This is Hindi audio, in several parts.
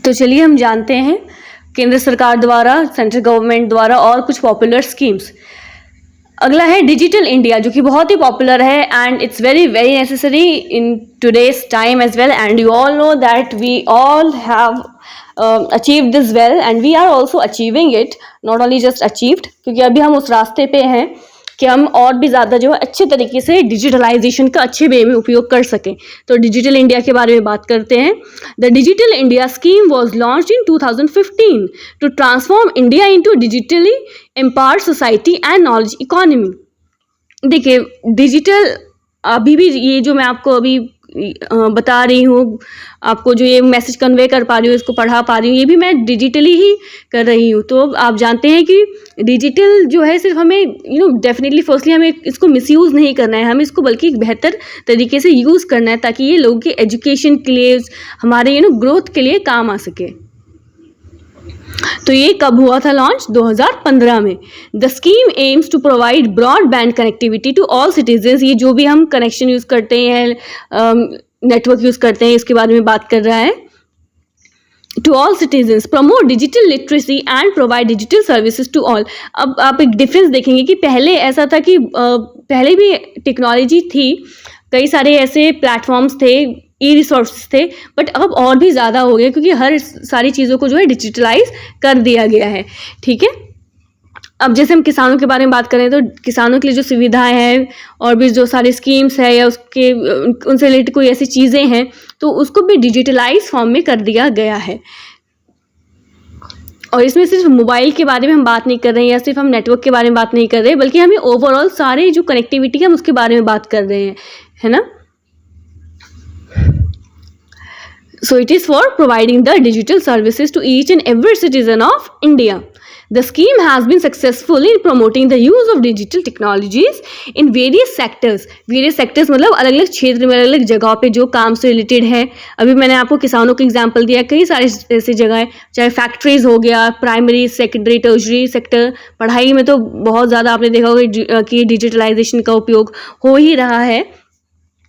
तो चलिए हम जानते हैं केंद्र सरकार द्वारा, सेंट्रल गवर्नमेंट द्वारा और कुछ पॉपुलर स्कीम्स। अगला है डिजिटल इंडिया, जो कि बहुत ही पॉपुलर है and it's very very necessary in today's time as well, and you all know that we all have achieved this well and we are also achieving it, not only just achieved, क्योंकि अभी हम उस रास्ते पे हैं कि हम और भी ज़्यादा जो है अच्छे तरीके से डिजिटलाइजेशन का अच्छे वे में उपयोग कर सकें। तो डिजिटल इंडिया के बारे में बात करते हैं। The digital India scheme was launched in 2015 to transform India into digitally empowered society and knowledge economy. देखिए, डिजिटल अभी भी ये जो मैं आपको अभी बता रही हूँ, आपको जो ये मैसेज कन्वे कर पा रही हूँ, इसको पढ़ा पा रही हूँ, ये भी मैं डिजिटली ही कर रही हूँ। तो आप जानते हैं कि डिजिटल जो है सिर्फ हमें डेफिनेटली फर्स्टली हमें इसको मिसयूज़ नहीं करना है, हमें इसको बल्कि एक बेहतर तरीके से यूज़ करना है ताकि ये लोगों के एजुकेशन के लिए, हमारे ग्रोथ के लिए काम आ सके। तो ये कब हुआ था लॉन्च? 2015 में। The scheme aims to provide broadband connectivity to all citizens. ये जो भी हम कनेक्शन यूज़ करते हैं, नेटवर्क यूज़ करते हैं, इसके बारे में बात कर रहा है। To all citizens, promote digital literacy and provide digital services to all. अब आप एक डिफरेंस देखेंगे कि पहले ऐसा था कि पहले भी टेक्नोलॉजी थी, कई सारे ऐसे प्लेटफॉर्म्स थे, ई रिसोर्सेज थे, बट अब और भी ज़्यादा हो गया क्योंकि हर सारी चीज़ों को जो है डिजिटलाइज कर दिया गया है। ठीक है, अब जैसे हम किसानों के बारे में बात करें तो किसानों के लिए जो सुविधाएं हैं और भी जो सारी स्कीम्स है या उसके उनसे रिलेटेड कोई ऐसी चीज़ें हैं तो उसको भी डिजिटलाइज फॉर्म में कर दिया गया है। और इसमें सिर्फ मोबाइल के बारे में हम बात नहीं कर रहे हैं या सिर्फ हम नेटवर्क के बारे में बात नहीं कर रहे हैं, बल्कि हमें ओवरऑल सारे जो कनेक्टिविटी है हम उसके बारे में बात कर रहे हैं, है ना। So it is for providing the digital services to each and every citizen of India. The scheme has been successful in promoting the use of digital technologies in various sectors. Various sectors मतलब अलग अलग क्षेत्र में, अलग अलग जगहों पे जो काम से रिलेटेड है। अभी मैंने आपको किसानों का एग्जांपल दिया, कई सारे ऐसी जगह है, चाहे फैक्ट्रीज हो गया, प्राइमरी, सेकेंडरी, टर्शरी सेक्टर, पढ़ाई में तो बहुत ज़्यादा आपने देखा होगा कि डिजिटलाइजेशन का उपयोग हो ही रहा है।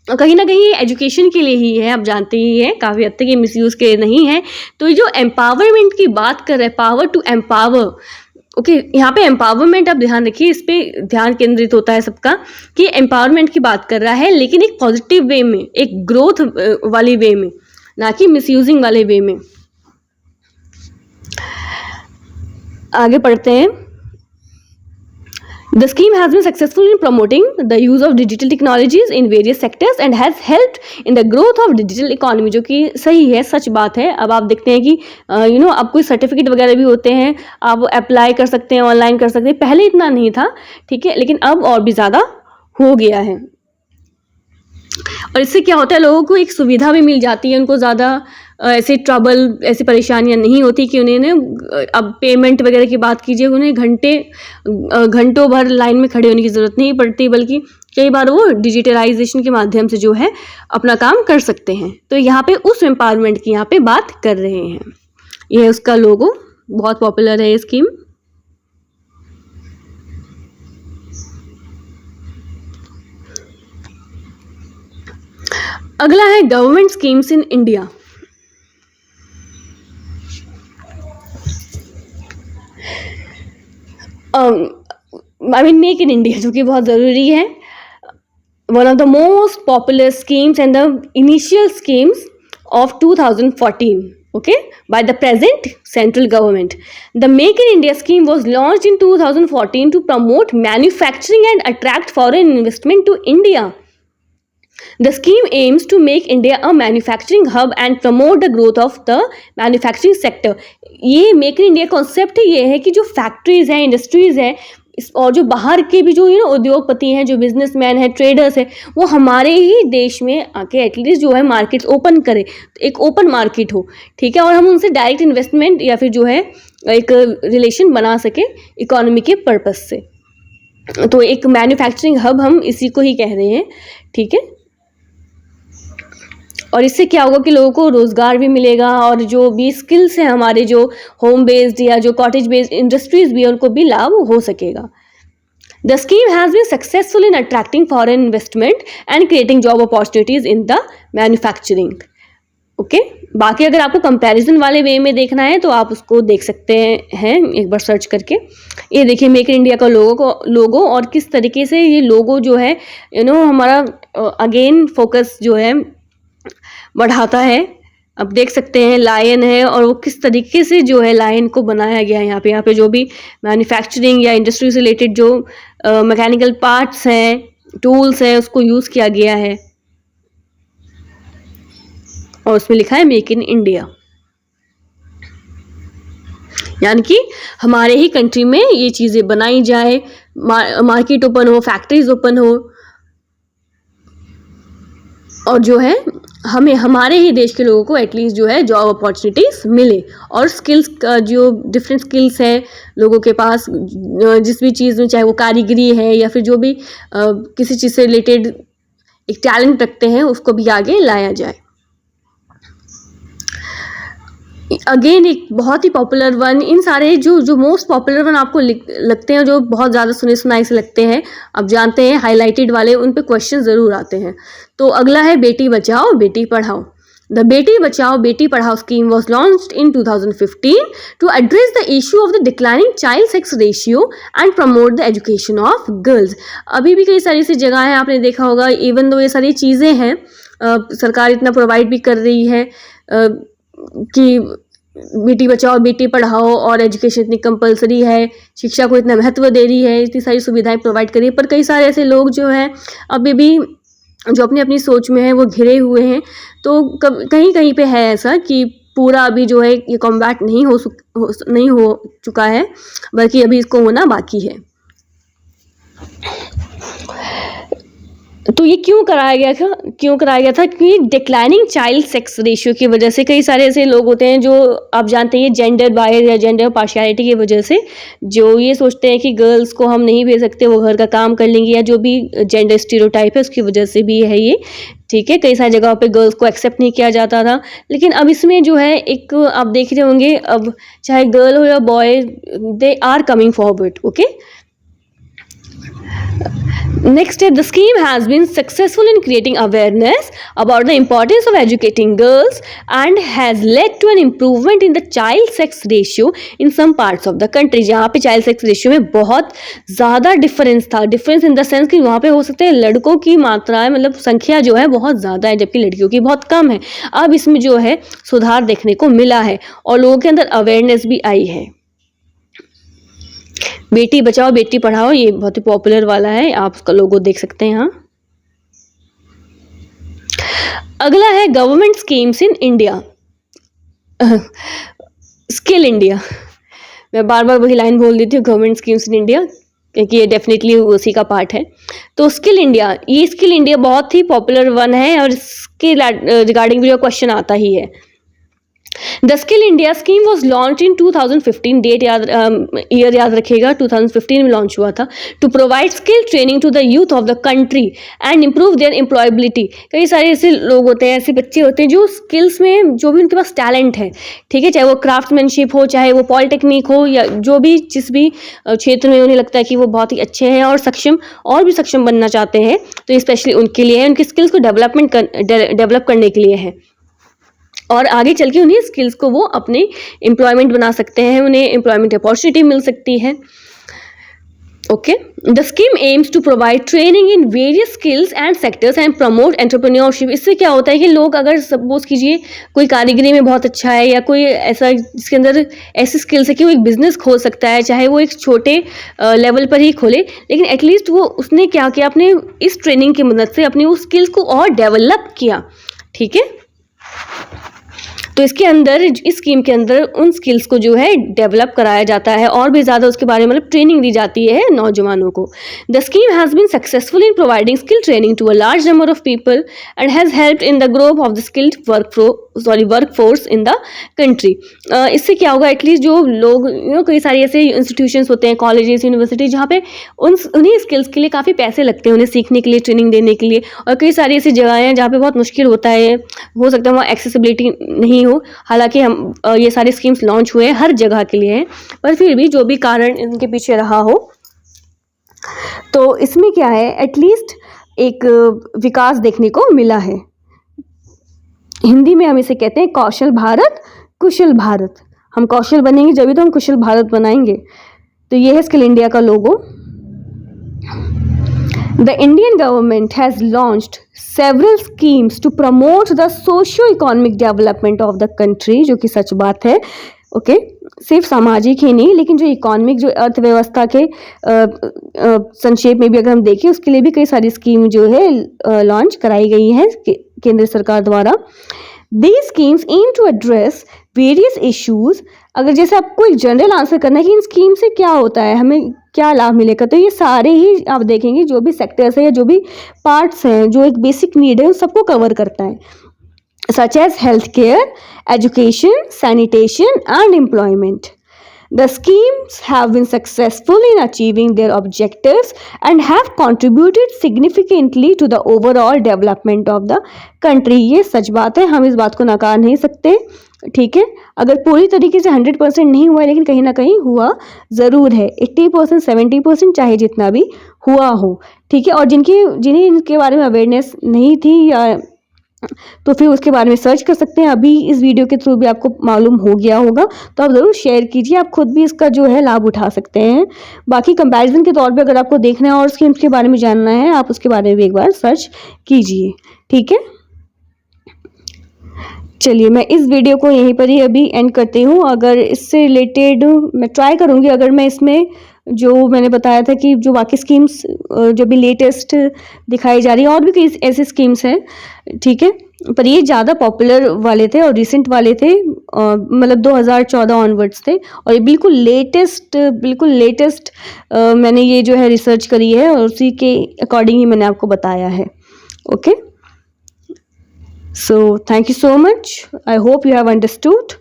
और कहीं ना कहीं एजुकेशन के लिए ही है, आप जानते ही हैं, काफ़ी हद तक ये मिसयूज़ के लिए नहीं है। तो ये जो एम्पावरमेंट की बात कर रहे हैं, पावर टू एम्पावर, ओके, यहाँ पे एम्पावरमेंट आप ध्यान रखिए, इस पर ध्यान केंद्रित होता है सबका कि एम्पावरमेंट की बात कर रहा है, लेकिन एक पॉजिटिव वे में, एक ग्रोथ वाली वे में, ना कि मिसयूजिंग वाले वे में। आगे पढ़ते हैं। The scheme has been successful in promoting the use of digital technologies in various sectors and has helped in the growth of digital economy, जो कि सही है, सच बात है। अब आप देखते हैं कि अब कोई सर्टिफिकेट वगैरह भी होते हैं, आप अप्लाई कर सकते हैं, ऑनलाइन कर सकते हैं, पहले इतना नहीं था, ठीक है, लेकिन अब और भी ज़्यादा हो गया है। और इससे क्या होता है, लोगों को एक सुविधा भी मिल जाती है, उनको ज़्यादा ऐसे ट्रबल, ऐसी परेशानियां नहीं होती कि उन्हें अब पेमेंट वगैरह की बात कीजिए, उन्हें घंटों भर लाइन में खड़े होने की ज़रूरत नहीं पड़ती, बल्कि कई बार वो डिजिटलाइजेशन के माध्यम से जो है अपना काम कर सकते हैं। तो यहाँ पे उस एम्पावरमेंट की यहाँ पे बात कर रहे हैं। ये है उसका लोगो, बहुत पॉपुलर है ये स्कीम। अगला है government schemes in India. Make in India, जो कि बहुत ज़रूरी है। One of the most popular schemes and the initial schemes of 2014, okay, by the present central government. The Make in India scheme was launched in 2014 to promote manufacturing and attract foreign investment to India. The scheme aims to make India a manufacturing hub and promote the growth of the manufacturing sector. ये मेक इन इंडिया कॉन्सेप्ट ये है कि जो फैक्ट्रीज हैं, इंडस्ट्रीज हैं, और जो बाहर के भी जो उद्योगपति हैं, जो बिजनेसमैन हैं, ट्रेडर्स हैं, वो हमारे ही देश में आके एटलीस्ट जो है मार्केट्स ओपन करें, एक ओपन मार्केट हो, ठीक है, और हम उनसे डायरेक्ट इन्वेस्टमेंट या फिर जो है एक रिलेशन बना सके इकोनॉमी के पर्पज से। तो एक मैन्युफैक्चरिंग हब हम इसी को ही कह रहे हैं, ठीक है। और इससे क्या होगा कि लोगों को रोज़गार भी मिलेगा और जो भी स्किल्स हैं हमारे, जो होम बेस्ड या जो कॉटेज बेस्ड इंडस्ट्रीज़ भी है, उनको भी लाभ हो सकेगा। The scheme has been successful in attracting foreign investment and creating job opportunities in the manufacturing. Okay बाकी अगर आपको कंपैरिजन वाले वे में देखना है तो आप उसको देख सकते हैं एक बार सर्च करके। ये देखिए मेक इन इंडिया का लोगो और किस तरीके से ये लोगो जो है हमारा अगेन फोकस जो है बढ़ाता है। अब देख सकते हैं लायन है और वो किस तरीके से जो है लायन को बनाया गया है। यहाँ पे जो भी मैन्युफैक्चरिंग या इंडस्ट्री से रिलेटेड जो मैकेनिकल पार्ट्स हैं, टूल्स हैं, उसको यूज़ किया गया है और उसमें लिखा है मेक इन इंडिया, यानी कि हमारे ही कंट्री में ये चीज़ें बनाई जाए, मार्केट ओपन हो, फैक्ट्रीज ओपन हो और जो है हमें हमारे ही देश के लोगों को एटलीस्ट जो है जॉब अपॉर्चुनिटीज़ मिले और स्किल्स का जो डिफरेंट स्किल्स हैं लोगों के पास, जिस भी चीज़ में चाहे वो कारीगरी है या फिर जो भी किसी चीज़ से रिलेटेड एक टैलेंट रखते हैं उसको भी आगे लाया जाए। अगेन एक बहुत ही पॉपुलर वन, इन सारे जो मोस्ट पॉपुलर वन आपको लगते हैं, जो बहुत ज़्यादा सुने सुनाए से लगते हैं, आप जानते हैं हाईलाइटेड वाले, उन पे क्वेश्चन ज़रूर आते हैं। तो अगला है बेटी बचाओ बेटी पढ़ाओ। द बेटी Bachao Beti Padhao scheme was launched in 2015 to address the issue of the declining child sex ratio and promote the education of girls. अभी भी कई सारी ऐसी जगह हैं, आपने देखा होगा, इवन दो ये सारी चीज़ें हैं सरकार इतना प्रोवाइड भी कर रही है कि बेटी बचाओ बेटी पढ़ाओ और एजुकेशन इतनी कंपलसरी है, शिक्षा को इतना महत्व दे रही है, इतनी सारी सुविधाएं प्रोवाइड कर रही है, पर कई सारे ऐसे लोग जो हैं अभी भी जो अपनी अपनी सोच में है वो घिरे हुए हैं। तो कहीं कहीं पे है ऐसा कि पूरा अभी जो है ये कॉम्बैट नहीं हो चुका है, बल्कि अभी इसको होना बाकी है। तो ये क्यों कराया गया था कि डिक्लाइनिंग चाइल्ड सेक्स रेशियो की वजह से कई सारे ऐसे लोग होते हैं जो आप जानते हैं जेंडर बायस या जेंडर पार्शियलिटी की वजह से जो ये सोचते हैं कि गर्ल्स को हम नहीं भेज सकते, वो घर का काम कर लेंगी, या जो भी जेंडर स्टीरियोटाइप है उसकी वजह से भी है ये। ठीक है, कई सारी जगहों पे गर्ल्स को एक्सेप्ट नहीं किया जाता था, लेकिन अब इसमें जो है एक आप देख रहे होंगे, अब चाहे गर्ल हो या boy, they are coming forward. Okay, next step, the scheme has been successful in creating awareness about the importance of educating girls and has led to an improvement in the child sex ratio in some parts of the country। जहाँ पे child sex ratio में बहुत ज़्यादा डिफरेंस था, डिफरेंस इन द सेंस कि वहाँ पे हो सकते हैं लड़कों की मात्रा मतलब संख्या जो है बहुत ज़्यादा है जबकि लड़कियों की बहुत कम है। अब इसमें जो है सुधार देखने को मिला है और लोगों के अंदर अवेयरनेस भी आई है। बेटी बचाओ बेटी पढ़ाओ ये बहुत ही पॉपुलर वाला है, आप उसका लोगो देख सकते हैं यहाँ। अगला है government schemes in India, skill India. मैं बार बार वही लाइन बोल देती हूँ, गवर्नमेंट स्कीम्स इन इंडिया, क्योंकि ये डेफिनेटली उसी का पार्ट है। तो स्किल इंडिया बहुत ही पॉपुलर वन है और इसके रिगार्डिंग भी जो क्वेश्चन आता ही है। The Skill India scheme was launched in 2015, date year याद रखिएगा, 2015 में लॉन्च हुआ था, to provide skill training to the youth of the country and improve their employability. कई सारे ऐसे लोग होते हैं, ऐसे बच्चे होते हैं जो स्किल्स में जो भी उनके पास टैलेंट है, ठीक है, चाहे वो क्राफ्ट्समैनशिप हो, चाहे वो पॉलिटेक्निक हो, या जो भी जिस भी क्षेत्र में उन्हें लगता है कि वो बहुत ही अच्छे हैं और भी सक्षम बनना चाहते हैं, तो ये स्पेशली उनके लिए है, उनकी स्किल्स को डेवलप करने के लिए है और आगे चल के उन्हें स्किल्स को वो अपने एम्प्लॉयमेंट बना सकते हैं, उन्हें एम्प्लॉयमेंट अपॉर्चुनिटी मिल सकती है। Okay, the scheme aims to provide training in various skills and sectors and promote entrepreneurship. इससे क्या होता है कि लोग अगर सपोज कीजिए कोई कारीगरी में बहुत अच्छा है या कोई ऐसा जिसके अंदर ऐसी स्किल्स है कि वो एक बिजनेस खोल सकता है, चाहे वो एक छोटे लेवल पर ही खोले, लेकिन एटलीस्ट वो उसने क्या किया, अपने इस ट्रेनिंग की मदद से अपनी उस स्किल्स को और डेवलप किया। ठीक है, तो इसके अंदर इस स्कीम के अंदर उन स्किल्स को जो है डेवलप कराया जाता है और भी ज़्यादा उसके बारे में मतलब ट्रेनिंग दी जाती है नौजवानों को। The scheme has been successful in providing skill training to a large number of people and has helped in the growth of the skilled work force in the country. इससे क्या होगा, एटलीस्ट जो लोग कई सारे ऐसे इंस्टीट्यूशंस होते हैं, कॉलेजेस, यूनिवर्सिटी, जहाँ पे उन्हीं स्किल्स के लिए काफ़ी पैसे लगते हैं, उन्हें सीखने के लिए, ट्रेनिंग देने के लिए, और कई सारी ऐसी जगह हैं जहाँ पे बहुत मुश्किल होता है, हो सकता है वहाँ एक्सेसिबिलिटी नहीं हो। हालांकि हम ये सारे स्कीम्स लॉन्च हुए हैं, हर जगह के लिए हैं, पर फिर भी जो भी कारण इनके पीछे रहा हो, तो इसमें क्या है, एटलीस्ट एक विकास देखने को मिला है। हिंदी में हम इसे कहते हैं कौशल भारत, कुशल भारत। हम कौशल बनेंगे जब तो हम कुशल भारत बनाएंगे। तो ये है स्किल इंडिया का लोगो। The Indian government has launched several schemes to promote the socio-economic development of the country, जो कि सच बात है। ओके, सिर्फ सामाजिक ही नहीं, लेकिन जो इकोनॉमिक, जो अर्थव्यवस्था के संक्षेप में भी अगर हम देखें, उसके लिए भी कई सारी स्कीम जो है लॉन्च कराई गई हैं केंद्र सरकार द्वारा। These schemes aim to address various issues। अगर जैसे आपको एक जनरल आंसर करना है कि इन स्कीम से क्या होता है, हमें क्या लाभ मिलेगा, तो ये सारे ही आप देखेंगे जो भी सेक्टर्स है या जो भी पार्ट्स हैं, जो एक बेसिक नीड है, उन सबको कवर करता है, such as health care, education, sanitation and employment. The schemes have been successful in achieving their objectives and have contributed significantly to the overall development of the country। ये सच बात है, हम इस बात को नकार नहीं सकते। ठीक है, अगर पूरी तरीके से 100% नहीं हुआ है, लेकिन कहीं ना कहीं हुआ ज़रूर है। 80%, 70%, चाहे जितना भी हुआ हो। ठीक है, और जिन्हें इनके बारे में अवेयरनेस नहीं थी या तो फिर उसके बारे में सर्च कर सकते हैं। अभी इस वीडियो के थ्रू भी आपको मालूम हो गया होगा, तो आप ज़रूर शेयर कीजिए, आप खुद भी इसका जो है लाभ उठा सकते हैं। बाकी कंपैरिजन के तौर पे अगर आपको देखना है और स्कीम्स के बारे में जानना है, आप उसके बारे में भी एक बार सर्च कीजिए। ठीक है, चलिए मैं इस वीडियो को यहीं पर ही अभी एंड करती हूँ। अगर इससे रिलेटेड मैं ट्राई करूँगी, अगर मैं इसमें जो मैंने बताया था कि जो बाकी स्कीम्स जो भी लेटेस्ट दिखाई जा रही है, और भी कई ऐसे स्कीम्स हैं, ठीक है, पर ये ज़्यादा पॉपुलर वाले थे और रिसेंट वाले थे, मतलब 2014 ऑनवर्ड्स थे, और ये बिल्कुल लेटेस्ट मैंने ये जो है रिसर्च करी है और उसी के अकॉर्डिंग ही मैंने आपको बताया है। Okay, so thank you so much, I hope you have understood,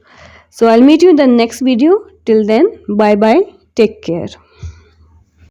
so I'll meet you in the next video, till then bye bye, take care।